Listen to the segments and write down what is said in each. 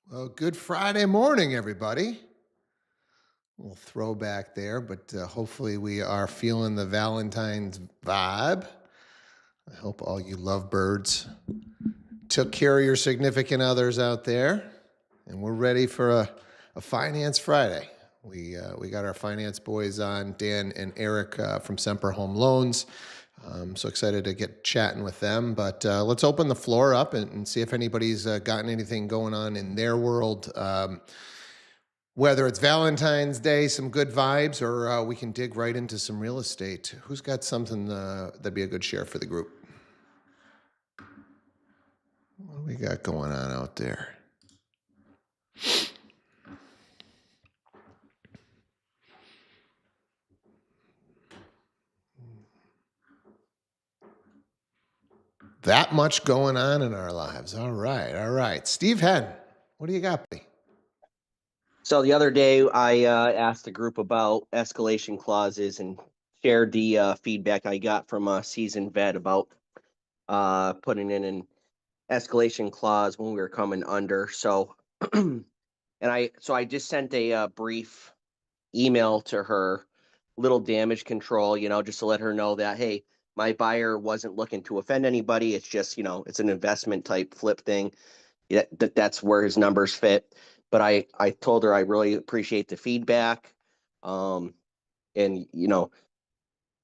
Well, good Friday morning, everybody. A little throwback there, but hopefully we are feeling the Valentine's vibe. I hope all you lovebirds took care of your significant others out there, and we're ready for a Finance Friday. We got our finance boys on, Dan and Eric from Semper Home Loans. So excited to get chatting with them. But let's open the floor up and see if anybody's gotten anything going on in their world. Whether it's Valentine's Day, some good vibes, or we can dig right into some real estate. Who's got something that'd be a good share for the group? What do we got going on out there? That much going on in our lives. All right, all right. Steve Henn, what do you got, buddy? So the other day, I asked the group about escalation clauses and shared the feedback I got from a seasoned vet about putting in an escalation clause when we were coming under. So, I just sent a brief email to her, little damage control, just to let her know that hey, my buyer wasn't looking to offend anybody. It's just it's an investment type flip thing. Yeah, that's where his numbers fit. But I told her I really appreciate the feedback. And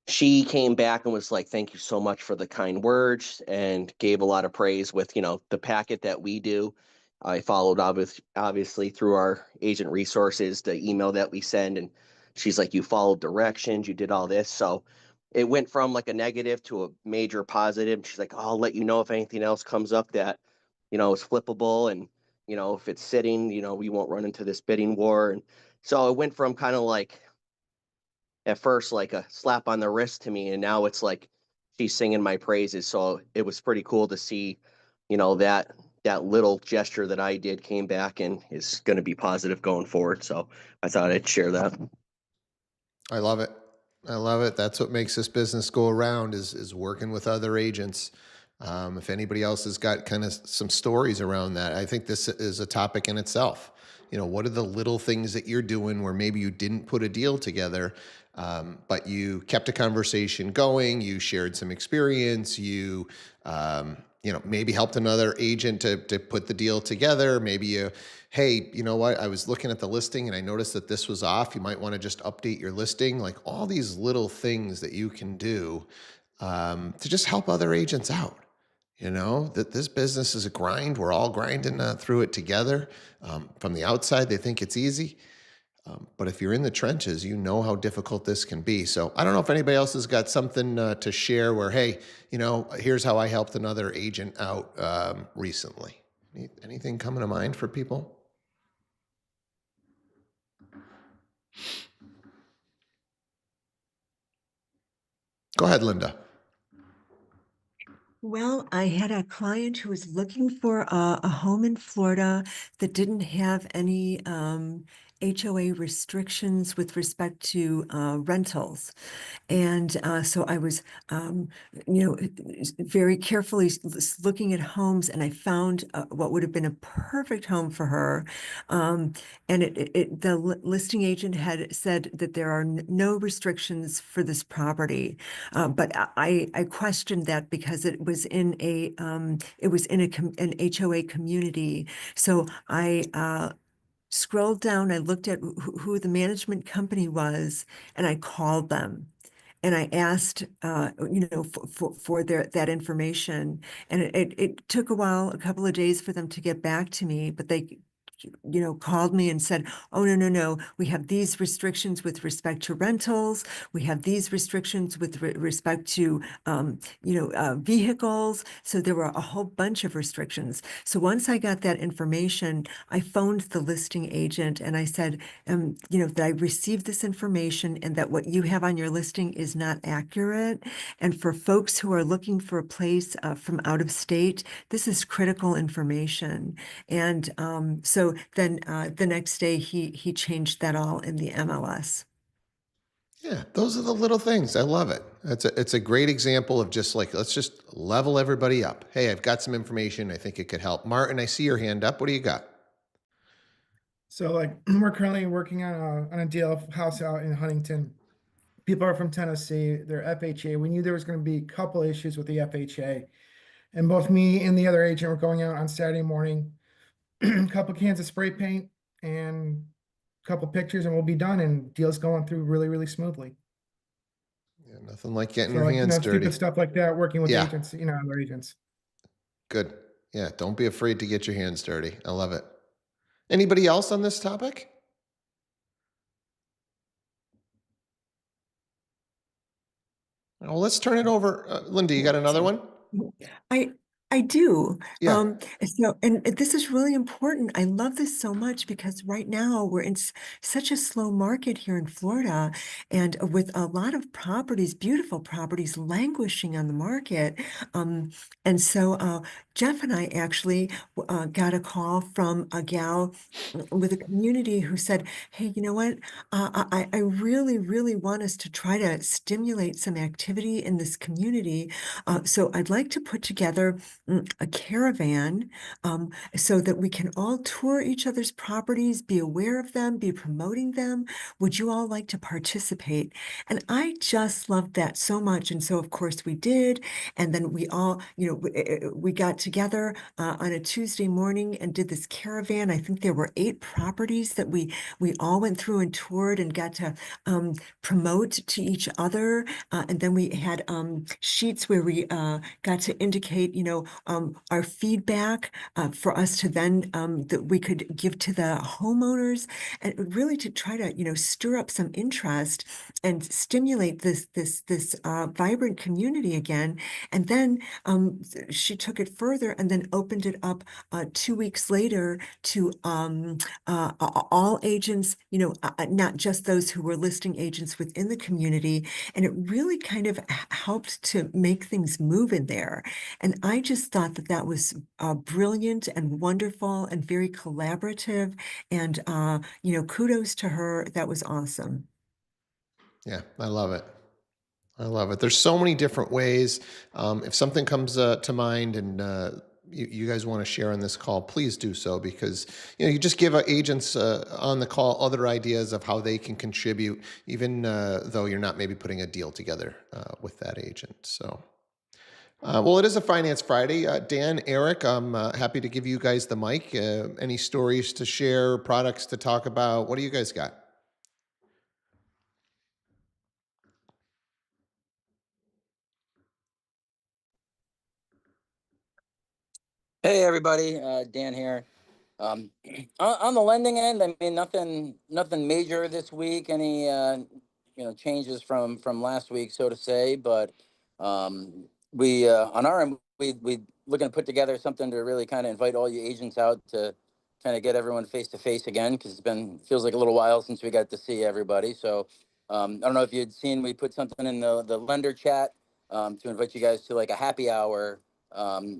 she came back and was like, thank you so much for the kind words, and gave a lot of praise with, the packet that we do. I followed obviously through our agent resources, the email that we send. And she's like, you followed directions, you did all this. So it went from like a negative to a major positive. She's like, oh, I'll let you know if anything else comes up that, is flippable. And, if it's sitting, we won't run into this bidding war. And so it went from kind of like, at first like a slap on the wrist to me, and now it's like she's singing my praises. So it was pretty cool to see, that little gesture that I did came back and is going to be positive going forward. So I thought I'd share that. I love it. I love it. That's what makes this business go around is working with other agents. If anybody else has got kind of some stories around that, I think this is a topic in itself. What are the little things that you're doing where maybe you didn't put a deal together, but you kept a conversation going, you shared some experience, maybe helped another agent to put the deal together. Maybe hey, you know what? I was looking at the listing and I noticed that this was off. You might want to just update your listing. Like all these little things that you can do to just help other agents out. That this business is a grind. We're all grinding through it together. From the outside, they think it's easy. But if you're in the trenches, you know how difficult this can be. So I don't know if anybody else has got something to share where, hey, here's how I helped another agent out recently. Anything coming to mind for people? Go ahead, Linda. Well, I had a client who was looking for a home in Florida that didn't have any HOA restrictions with respect to rentals. And so I was, very carefully looking at homes, and I found what would have been a perfect home for her. And the listing agent had said that there are no restrictions for this property. But I questioned that because it was in an HOA community. So I scrolled down, I looked at who the management company was, and I called them. And I asked, for that information, and it took a while, a couple of days for them to get back to me, but they called me and said, oh, no, we have these restrictions with respect to rentals. We have these restrictions with respect to, vehicles. So there were a whole bunch of restrictions. So once I got that information, I phoned the listing agent and I said, that I received this information and that what you have on your listing is not accurate. And for folks who are looking for a place from out of state, this is critical information. And so then the next day he changed that all in the MLS. Yeah, those are the little things. I love it. It's a great example of just like, let's just level everybody up. Hey, I've got some information. I think it could help. Martin, I see your hand up. What do you got? So like we're currently working on a deal house out in Huntington. People are from Tennessee. They're FHA. We knew there was going to be a couple issues with the FHA, and both me and the other agent were going out on Saturday morning. A couple cans of spray paint and a couple pictures, and we'll be done. And deal's going through really, really smoothly. Yeah, nothing like getting So your like hands dirty. stupid stuff like that, working with Yeah. agents, other agents. Good. Yeah, don't be afraid to get your hands dirty. I love it. Anybody else on this topic? Well, let's turn it over. Linda, you got another one? I do. Yeah. So, and this is really important. I love this so much because right now we're in such a slow market here in Florida, and with a lot of properties, beautiful properties languishing on the market. And so Jeff and I actually got a call from a gal with a community who said, "Hey, you know what? I really, really want us to try to stimulate some activity in this community. So I'd like to put together a caravan so that we can all tour each other's properties, be aware of them, be promoting them. Would you all like to participate?" And I just loved that so much. And so, of course, we did. And then we all, we got together on a Tuesday morning and did this caravan. I think there were 8 properties that we all went through and toured and got to promote to each other. And then we had sheets where we got to indicate, our feedback for us to then that we could give to the homeowners, and really to try to, stir up some interest and stimulate this vibrant community again. And then she took it further and then opened it up 2 weeks later to all agents, not just those who were listing agents within the community. And it really kind of helped to make things move in there. And I just thought that that was brilliant and wonderful and very collaborative. And, kudos to her. That was awesome. Yeah, I love it. I love it. There's so many different ways. If something comes to mind and you guys want to share on this call, please do so, because you just give agents on the call other ideas of how they can contribute, even though you're not maybe putting a deal together with that agent. So. Well, it is a Finance Friday. Dan, Eric, I'm happy to give you guys the mic. Any stories to share, products to talk about? What do you guys got? Hey everybody, Dan here. On the lending end, I mean nothing major this week. Any changes from last week, so to say. But we on our end, we looking to put together something to really kind of invite all you agents out to kind of get everyone face to face again, because feels like a little while since we got to see everybody. So I don't know if you'd seen, we put something in the lender chat to invite you guys to like a happy hour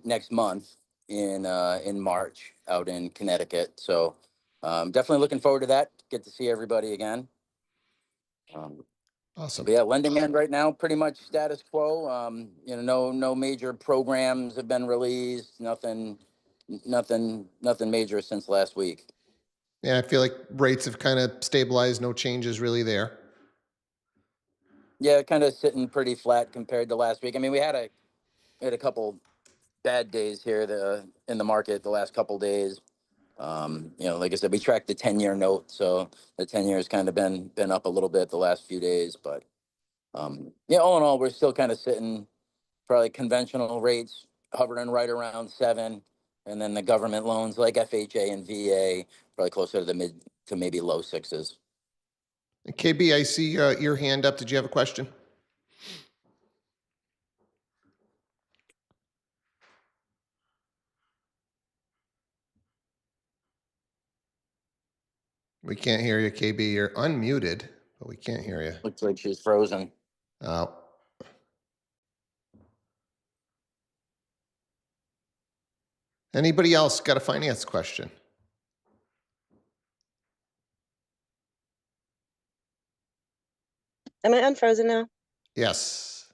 next month in March out in Connecticut. So definitely looking forward to that. Get to see everybody again. Awesome. But yeah, lending end right now, pretty much status quo. No major programs have been released. Nothing major since last week. Yeah, I feel like rates have kind of stabilized. No changes really there. Yeah, kind of sitting pretty flat compared to last week. I mean, we had a couple bad days here in the market the last couple days. Like I said, we tracked the 10-year note, so the 10-year has kind of been up a little bit the last few days. But all in all, we're still kind of sitting probably conventional rates hovering right around 7, and then the government loans like FHA and VA probably closer to the mid to maybe low 6s. KB, I see your hand up. Did you have a question? We can't hear you, KB. You're unmuted, but we can't hear you. Looks like she's frozen. Oh. Anybody else got a finance question? Am I unfrozen now? Yes.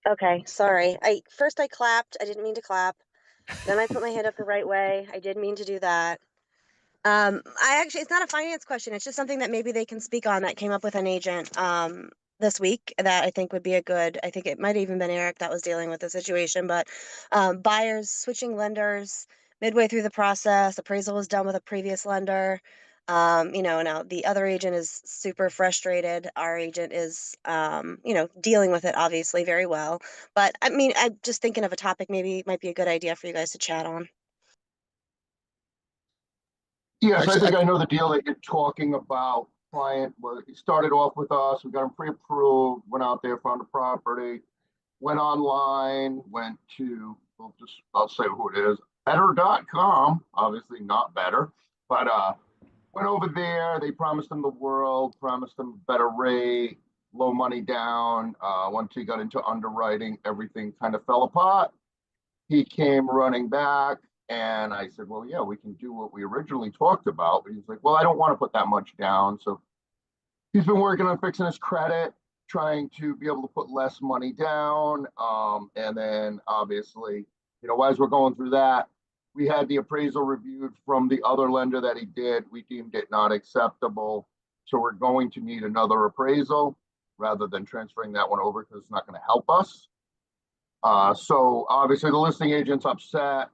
Okay, sorry. First I clapped. I didn't mean to clap. Then I put my hand up the right way. I did mean to do that. It's not a finance question. It's just something that maybe they can speak on that came up with an agent this week that I think would be I think it might have even been Eric that was dealing with the situation, but buyers switching lenders midway through the process, appraisal was done with a previous lender. Now the other agent is super frustrated. Our agent is, dealing with it obviously very well. But I mean, I'm just thinking of a topic maybe it might be a good idea for you guys to chat on. Yes, I Actually, think I know the deal that you're talking about. Client, well, he started off with us. We got him pre-approved, went out there, found a property, went online, went to, I'll say who it is, better.com, obviously not better, but went over there. They promised him the world, promised him better rate, low money down. Once he got into underwriting, everything kind of fell apart. He came running back. And I said, well, yeah, we can do what we originally talked about. But he's like, well, I don't want to put that much down. So he's been working on fixing his credit, trying to be able to put less money down. And then obviously, as we're going through that, we had the appraisal reviewed from the other lender that he did. We deemed it not acceptable. So we're going to need another appraisal rather than transferring that one over because it's not going to help us. So obviously the listing agent's upset,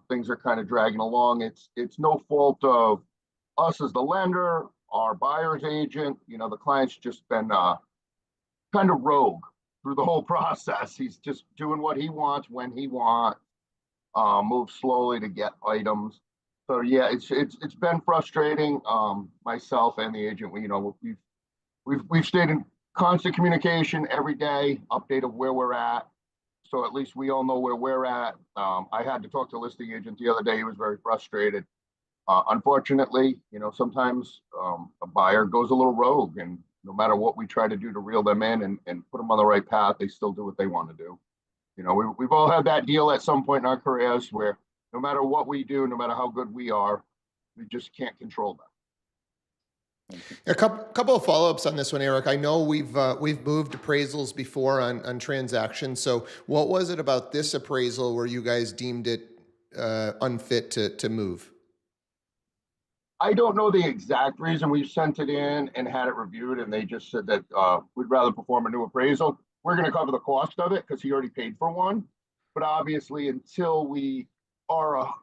things are kind of dragging along. It's no fault of us as the lender, our buyer's agent. The client's just been kind of rogue through the whole process. He's just doing what he wants when he wants, moves slowly to get items. So yeah, it's been frustrating. Myself and the agent, we've stayed in constant communication every day, update of where we're at. So at least we all know where we're at. I had to talk to a listing agent the other day. He was very frustrated. Unfortunately, sometimes a buyer goes a little rogue, and no matter what we try to do to reel them in and put them on the right path, they still do what they want to do. We've all had that deal at some point in our careers where no matter what we do, no matter how good we are, we just can't control them. A couple of follow-ups on this one, Eric. I know we've moved appraisals before on transactions. So what was it about this appraisal where you guys deemed it unfit to move? I don't know the exact reason. We sent it in and had it reviewed, and they just said that we'd rather perform a new appraisal. We're going to cover the cost of it because he already paid for one. But obviously, until we are,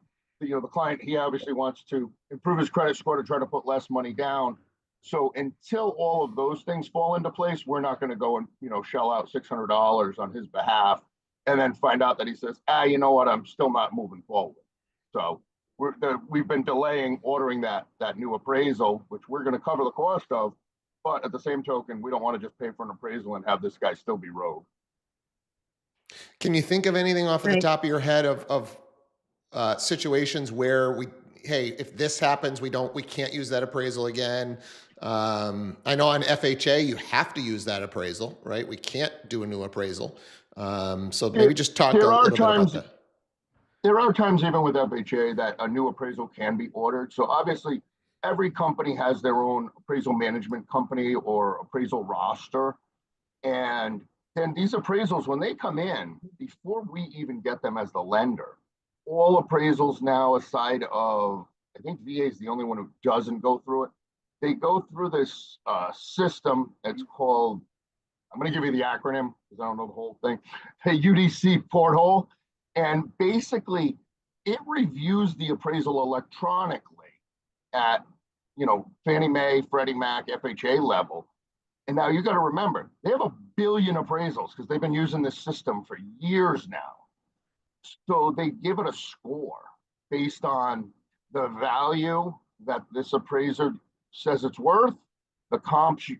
the client, he obviously wants to improve his credit score to try to put less money down. So until all of those things fall into place, we're not going to go and shell out $600 on his behalf, and then find out that he says, you know what, I'm still not moving forward. So we've been delaying ordering that new appraisal, which we're going to cover the cost of. But at the same token, we don't want to just pay for an appraisal and have this guy still be rogue. Can you think of anything off of the top of your head of situations where hey, if this happens, we can't use that appraisal again? I know on FHA, you have to use that appraisal, right? We can't do a new appraisal. So maybe just talk a little bit about that. There are times even with FHA that a new appraisal can be ordered. So obviously every company has their own appraisal management company or appraisal roster. And then these appraisals, when they come in, before we even get them as the lender, all appraisals now, aside of, I think VA is the only one who doesn't go through it. They go through this system. It's called, I'm going to give you the acronym because I don't know the whole thing, the UDC porthole. And basically, it reviews the appraisal electronically at, Fannie Mae, Freddie Mac, FHA level. And now you got to remember, they have 1 billion appraisals because they've been using this system for years now. So they give it a score based on the value that this appraiser says it's worth, the comps,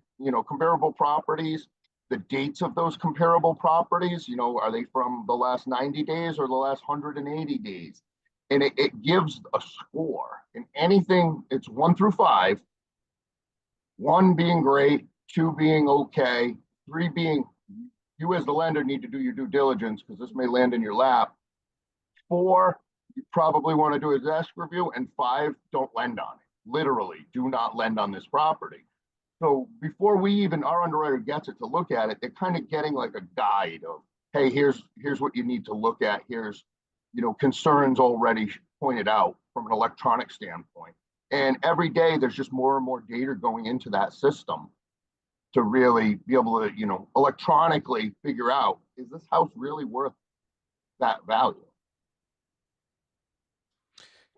comparable properties, the dates of those comparable properties, are they from the last 90 days or the last 180 days? And it gives a score. And anything, it's 1 through 5, 1 being great, 2 being okay, 3 being you as the lender need to do your due diligence because this may land in your lap. 4, you probably want to do a desk review, and 5, don't lend on it. Literally, do not lend on this property. So before our underwriter gets it to look at it, they're kind of getting like a guide of, hey, here's what you need to look at. Here's, concerns already pointed out from an electronic standpoint. And every day there's just more and more data going into that system to really be able to, you know, electronically figure out, is this house really worth that value?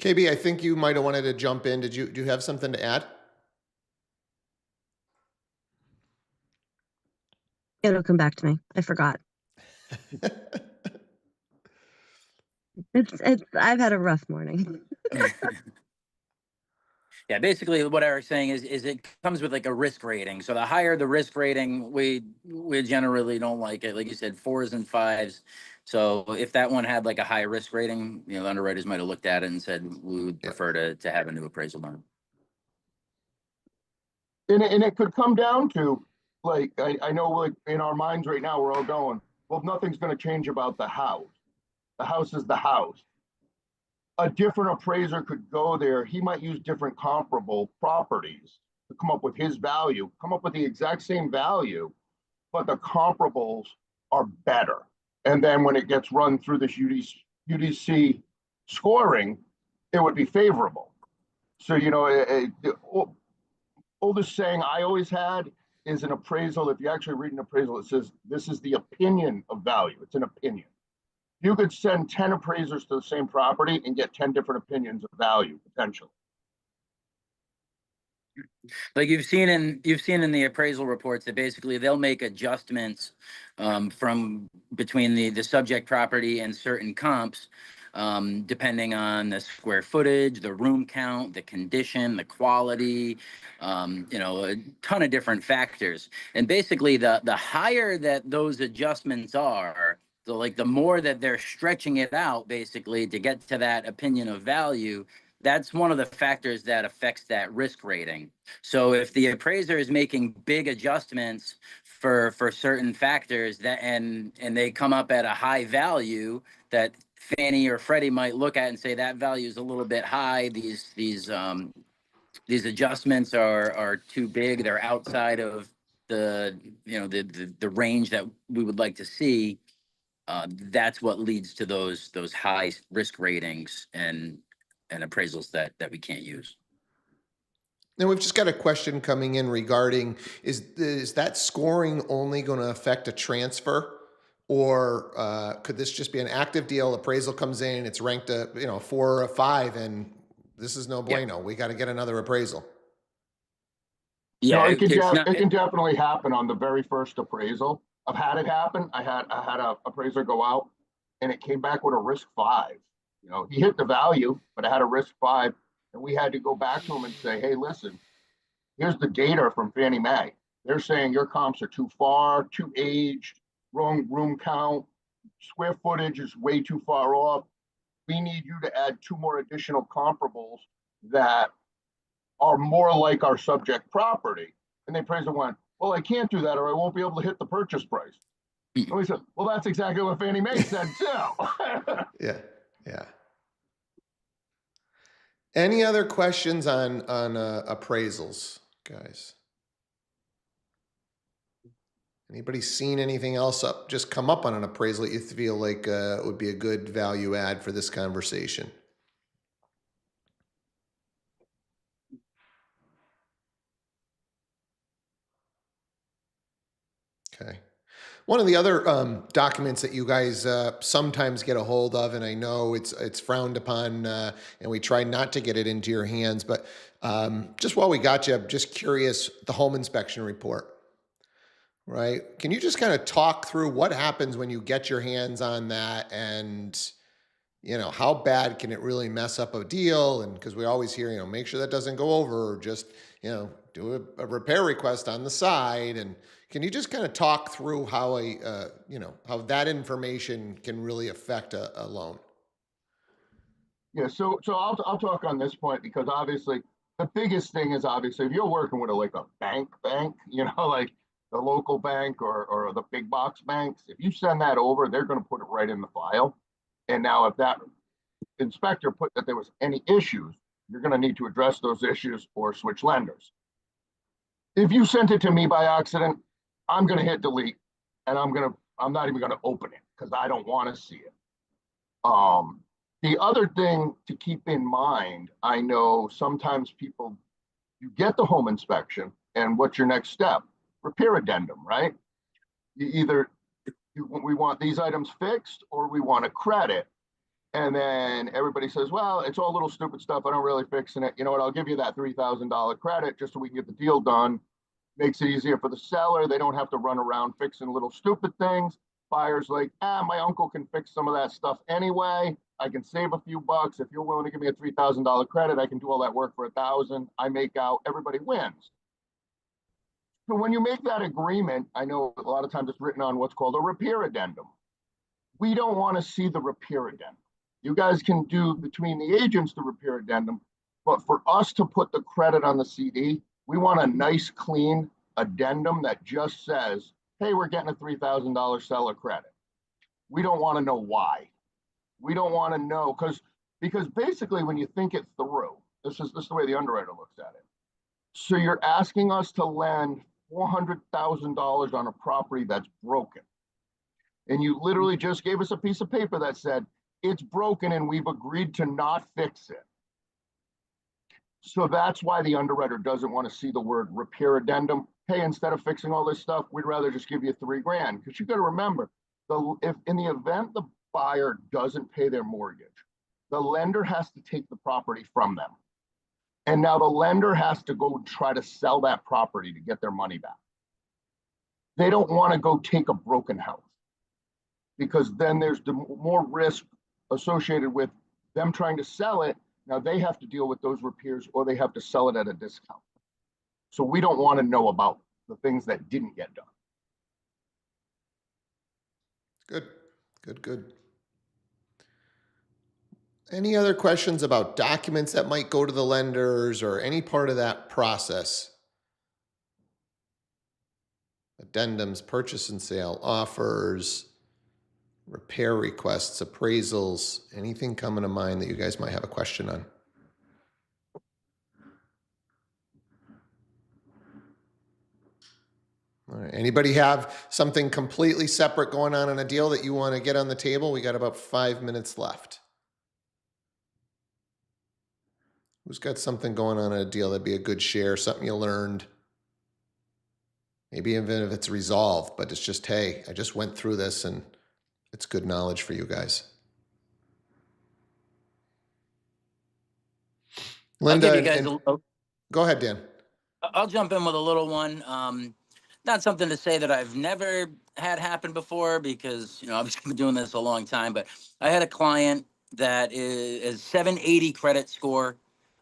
KB, I think you might have wanted to jump in. Do you have something to add? It'll come back to me. I forgot. I've had a rough morning. Yeah, basically what I was saying is it comes with like a risk rating. So the higher the risk rating, we generally don't like it. Like you said, 4s and 5s. So if that one had like a high risk rating, you know, the underwriters might have looked at it and said we would prefer to have a new appraisal done. And it could come down to, like, I know, like, in our minds right now, we're all going, well, nothing's going to change about the house. The house is the house. A different appraiser could go there. He might use different comparable properties to come up with his value, come up with the exact same value, but the comparables are better. And then when it gets run through this UDC scoring, it would be favorable. So, you know, the oldest saying I always had is an appraisal. If you actually read an appraisal, it says, this is the opinion of value. It's an opinion. You could send 10 appraisers to the same property and get 10 different opinions of value potentially. Like you've seen in the appraisal reports that basically they'll make adjustments from between the subject property and certain comps, depending on the square footage, the room count, the condition, the quality, you know, a ton of different factors. And basically the higher that those adjustments are, the more that they're stretching it out basically to get to that opinion of value, that's one of the factors that affects that risk rating. So if the appraiser is making big adjustments for certain factors that and they come up at a high value that Fannie or Freddie might look at and say that value is a little bit high, these adjustments are too big, they're outside of the, you know, the range that we would like to see, that's what leads to those high risk ratings and appraisals that we can't use. Now we've just got a question coming in regarding, is that scoring only going to affect a transfer, or could this just be an active deal? Appraisal comes in, it's ranked a 4 or a 5, and this is no bueno. We got to get another appraisal. Yeah, No, it it's can definitely happen on the very first appraisal. I've had it happen. I had a appraiser go out and it came back with a risk 5. You know, he hit the value, but it had a risk 5. And we had to go back to him and say, hey, listen, here's the data from Fannie Mae. They're saying your comps are too far, too aged, wrong room count, square footage is way too far off. We need you to add 2 more additional comparables that are more like our subject property. And the appraiser went, well, I can't do that or I won't be able to hit the purchase price. And we said, well, that's exactly what Fannie Mae said too. Yeah. Any other questions on appraisals, guys? Anybody seen anything else just come up on an appraisal that you feel like would be a good value add for this conversation? Okay. One of the other documents that you guys sometimes get a hold of, and I know it's frowned upon, and we try not to get it into your hands, but just while we got you, I'm just curious, the home inspection report, right? Can you just kind of talk through what happens when you get your hands on that, and how bad can it really mess up a deal? And because we always hear, make sure that doesn't go over, or just do a repair request on the side. And can you just kind of talk through how how that information can really affect a loan? Yeah, so I'll talk on this point because obviously the biggest thing is obviously if you're working with like a bank, like the local bank or the big box banks, if you send that over, they're going to put it right in the file. And now if that inspector put that there was any issues, you're going to need to address those issues or switch lenders. If you sent it to me by accident, I'm going to hit delete and I'm not even going to open it because I don't want to see it. The other thing to keep in mind, I know sometimes people, you get the home inspection, and what's your next step? Repair addendum, right? You either, we want these items fixed or we want a credit. And then everybody says, well, it's all little stupid stuff. I don't really fixing it. You know what? I'll give you that $3,000 credit just so we can get the deal done. Makes it easier for the seller. They don't have to run around fixing little stupid things. Buyer's like, my uncle can fix some of that stuff anyway. I can save a few bucks. If you're willing to give me a $3,000 credit, I can do all that work for $1,000. I make out, everybody wins. So when you make that agreement, I know a lot of times it's written on what's called a repair addendum. We don't want to see the repair addendum. You guys can do between the agents the repair addendum, but for us to put the credit on the CD, we want a nice, clean addendum that just says, hey, we're getting a $3,000 seller credit. We don't want to know why. We don't want to know because basically when you think it through, this is the way the underwriter looks at it. So you're asking us to lend $400,000 on a property that's broken. And you literally just gave us a piece of paper that said, it's broken and we've agreed to not fix it. So that's why the underwriter doesn't want to see the word repair addendum. Hey, instead of fixing all this stuff, we'd rather just give you $3,000. Because you got to remember, if in the event the buyer doesn't pay their mortgage, the lender has to take the property from them. And now the lender has to go try to sell that property to get their money back. They don't want to go take a broken house because then there's more risk associated with them trying to sell it. Now they have to deal with those repairs or they have to sell it at a discount. So we don't want to know about the things that didn't get done. Good. Any other questions about documents that might go to the lenders or any part of that process? Addendums, purchase and sale offers, repair requests, appraisals, anything coming to mind that you guys might have a question on? All right. Anybody have something completely separate going on in a deal that you want to get on the table? We got about 5 minutes left. Who's got something going on in a deal that'd be a good share, something you learned? Maybe even if it's resolved, but it's just, hey, I just went through this and it's good knowledge for you guys. Linda, I'll give you guys go ahead, Dan. I'll jump in with a little one. Not something to say that I've never had happen before because, I've been doing this a long time, but I had a client that is 780 credit score,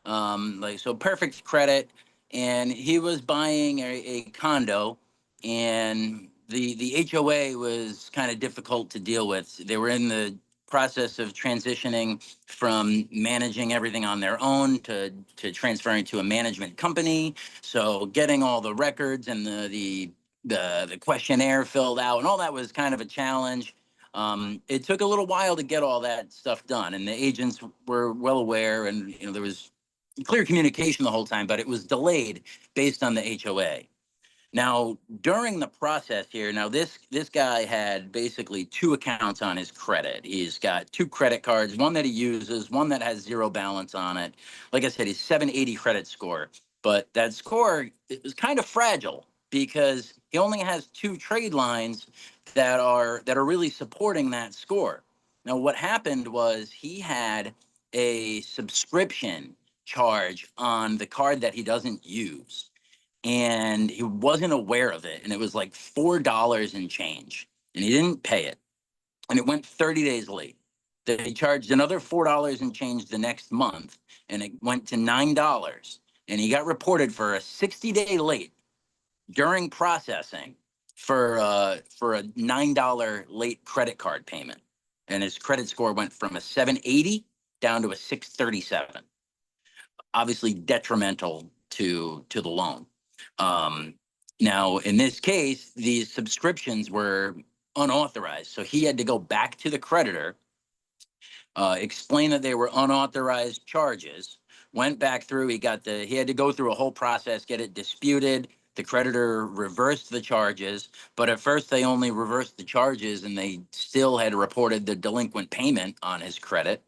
so perfect credit. And he was buying a condo and the HOA was kind of difficult to deal with. They were in the process of transitioning from managing everything on their own to transferring to a management company. So getting all the records and the questionnaire filled out and all that was kind of a challenge. It took a little while to get all that stuff done, and the agents were well aware, and there was clear communication the whole time, but it was delayed based on the HOA. Now, during the process here, this guy had basically 2 accounts on his credit. He's got 2 credit cards, one that he uses, one that has 0 balance on it. Like I said, he's 780 credit score, but that score is kind of fragile because he only has 2 trade lines that are really supporting that score. Now, what happened was he had a subscription charge on the card that he doesn't use, and he wasn't aware of it, and it was like $4 and change, and he didn't pay it, and it went 30 days late. Then he charged another $4 and change the next month, and it went to $9, and he got reported for a 60-day late during processing for a $9 late credit card payment, and his credit score went from a 780 down to a 637. Obviously detrimental to the loan. Now, in this case, these subscriptions were unauthorized. So he had to go back to the creditor, explain that they were unauthorized charges, went back through, he had to go through a whole process, get it disputed. The creditor reversed the charges, but at first they only reversed the charges and they still had reported the delinquent payment on his credit.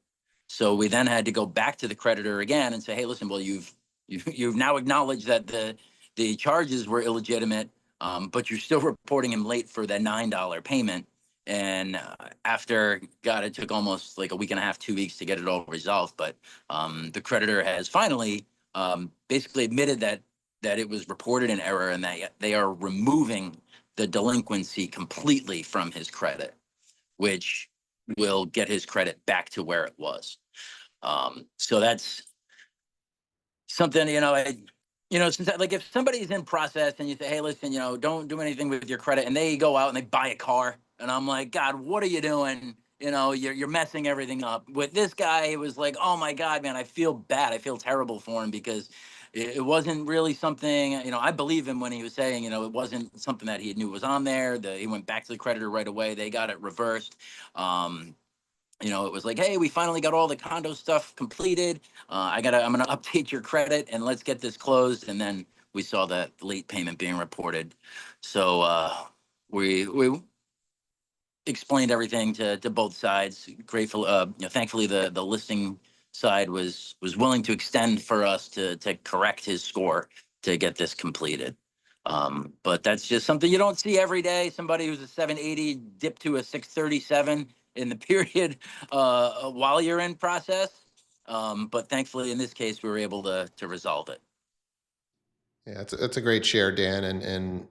So we then had to go back to the creditor again and say, hey, listen, well, you've now acknowledged that the charges were illegitimate, but you're still reporting him late for that $9 payment. And after, God, it took almost like a week and a half, 2 weeks to get it all resolved. But the creditor has finally basically admitted that it was reported in error and that they are removing the delinquency completely from his credit, which will get his credit back to where it was. So that's something, since like if somebody's in process and you say, hey, listen, don't do anything with your credit, and they go out and they buy a car, and I'm like, God, what are you doing? You're messing everything up. With this guy, it was like, oh my God, man, I feel bad. I feel terrible for him because it wasn't really something, I believe him when he was saying, it wasn't something that he knew was on there. He went back to the creditor right away. They got it reversed. It was like, hey, we finally got all the condo stuff completed. I'm gonna update your credit and let's get this closed. And then we saw that late payment being reported. So we explained everything to both sides. Grateful, thankfully the listing side was willing to extend for us to correct his score to get this completed. But that's just something you don't see every day. Somebody who's a 780 dip to a 637 in the period while you're in process. But thankfully, in this case, we were able to resolve it. Yeah, that's a great share, Dan, and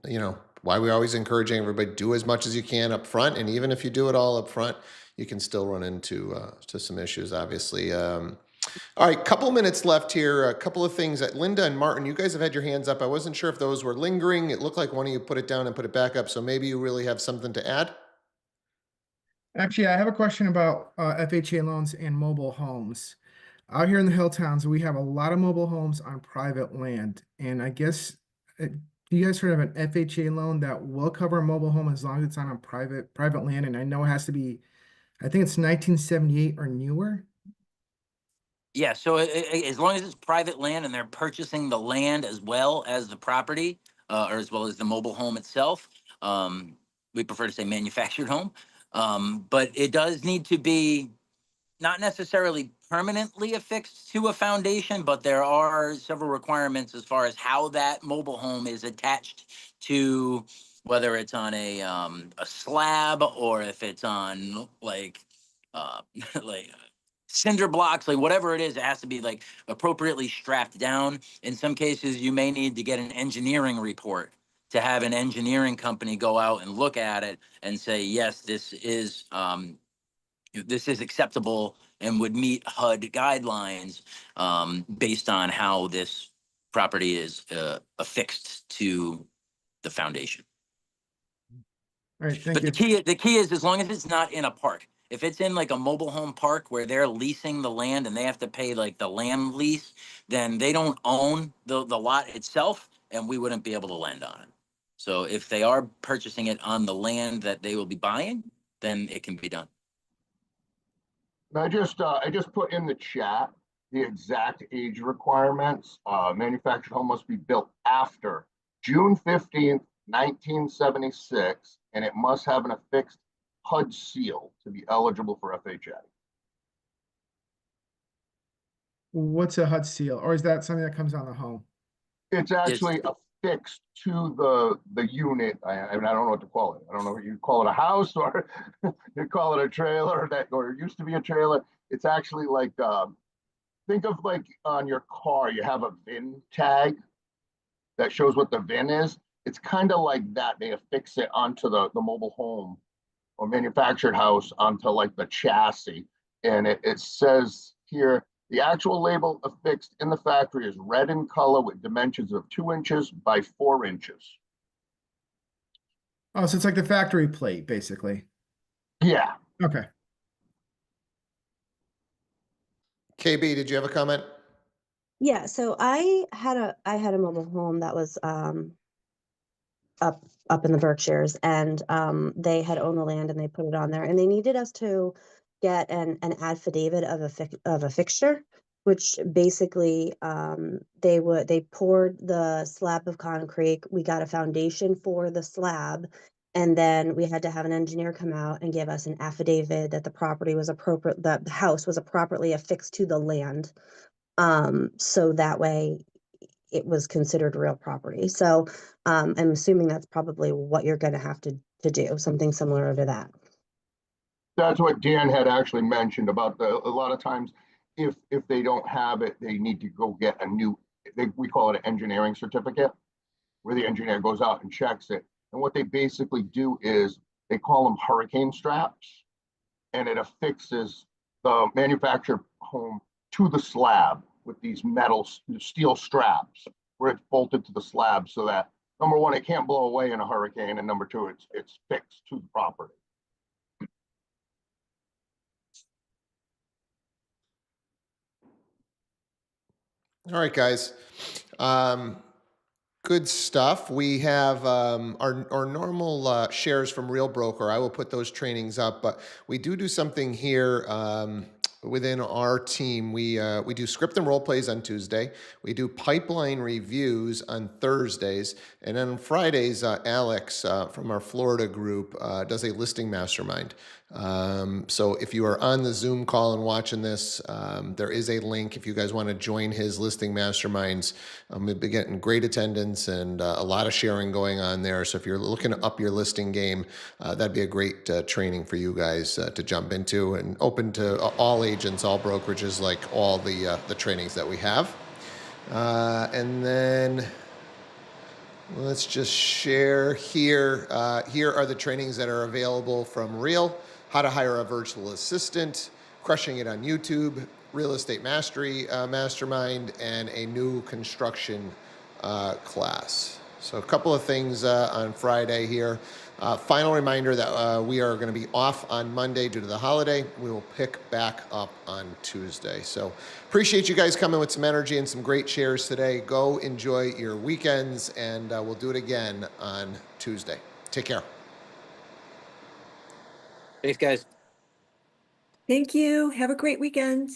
why we're always encouraging everybody, do as much as you can up front, and even if you do it all up front, you can still run into to some issues, obviously. All right, couple minutes left here. A couple of things that Linda and Martin, you guys have had your hands up. I wasn't sure if those were lingering. It looked like one of you put it down and put it back up, so maybe you really have something to add. Actually, I have a question about FHA loans and mobile homes. Out here in the hill towns, we have a lot of mobile homes on private land. And I guess, do you guys heard of an FHA loan that will cover a mobile home as long as it's on a private land? And I know it has to be, I think it's 1978 or newer. Yeah, so as long as it's private land and they're purchasing the land as well as the property, or as well as the mobile home itself, we prefer to say manufactured home. But it does need to be not necessarily permanently affixed to a foundation, but there are several requirements as far as how that mobile home is attached to, whether it's on a slab or if it's on like like cinder blocks, like whatever it is, it has to be like appropriately strapped down. In some cases, you may need to get an engineering report to have an engineering company go out and look at it and say, yes, this is acceptable and would meet HUD guidelines based on how this property is affixed to the foundation. All right, thank But you. the key is as long as it's not in a park. If it's in like a mobile home park where they're leasing the land and they have to pay like the land lease, then they don't own the lot itself, and we wouldn't be able to lend on it. So if they are purchasing it on the land that they will be buying, then it can be done. I just put in the chat the exact age requirements. Manufactured home must be built after June 15th, 1976, and it must have an affixed HUD seal to be eligible for FHA. What's a HUD seal? Or is that something that comes on the home? It's actually affixed to the unit. I mean, I don't know what to call it. I don't know what you call it, a house or you call it a trailer or it used to be a trailer. It's actually like, think of like on your car, you have a VIN tag that shows what the VIN is. It's kind of like that. They affix it onto the mobile home or manufactured house onto like the chassis. And it says here, the actual label affixed in the factory is red in color with dimensions of 2 inches by 4 inches. Oh, so it's like the factory plate, basically. Yeah. Okay. KB, did you have a comment? Yeah, so I had a mobile home that was up in the Berkshires, and they had owned the land and they put it on there, and they needed us to get an affidavit of a fixture, which basically they poured the slab of concrete. We got a foundation for the slab, And then we had to have an engineer come out and give us an affidavit that the property was appropriate, that the house was appropriately affixed to the land. So that way it was considered real property. So I'm assuming that's probably what you're gonna have to do, something similar to that. That's what Dan had actually mentioned about a lot of times, if they don't have it, they need to go get a new, we call it an engineering certificate, where the engineer goes out and checks it. And what they basically do is they call them hurricane straps, and it affixes the manufactured home to the slab with these metal steel straps where it's bolted to the slab, so that number one, it can't blow away in a hurricane, and number two, it's fixed to the property. All right, guys. Good stuff. We have our normal shares from Real Broker. I will put those trainings up, but we do something here within our team. We do script and role plays on Tuesday. We do pipeline reviews on Thursdays, and then on Fridays, Alex from our Florida group does a listing mastermind. So if you are on the Zoom call and watching this, there is a link if you guys want to join his listing masterminds. We'll be getting great attendance and a lot of sharing going on there. So if you're looking to up your listing game, that'd be a great training for you guys to jump into, and open to all agents, all brokerages, like all the trainings that we have. And then let's just share here. Here are the trainings that are available from Real: how to hire a virtual assistant, crushing it on YouTube, real estate mastery mastermind, and a new construction class. So a couple of things on Friday here. Final reminder that we are going to be off on Monday due to the holiday. We will pick back up on Tuesday. So appreciate you guys coming with some energy and some great shares today. Go enjoy your weekends, and we'll do it again on Tuesday. Take care. Thanks, guys. Thank you. Have a great weekend.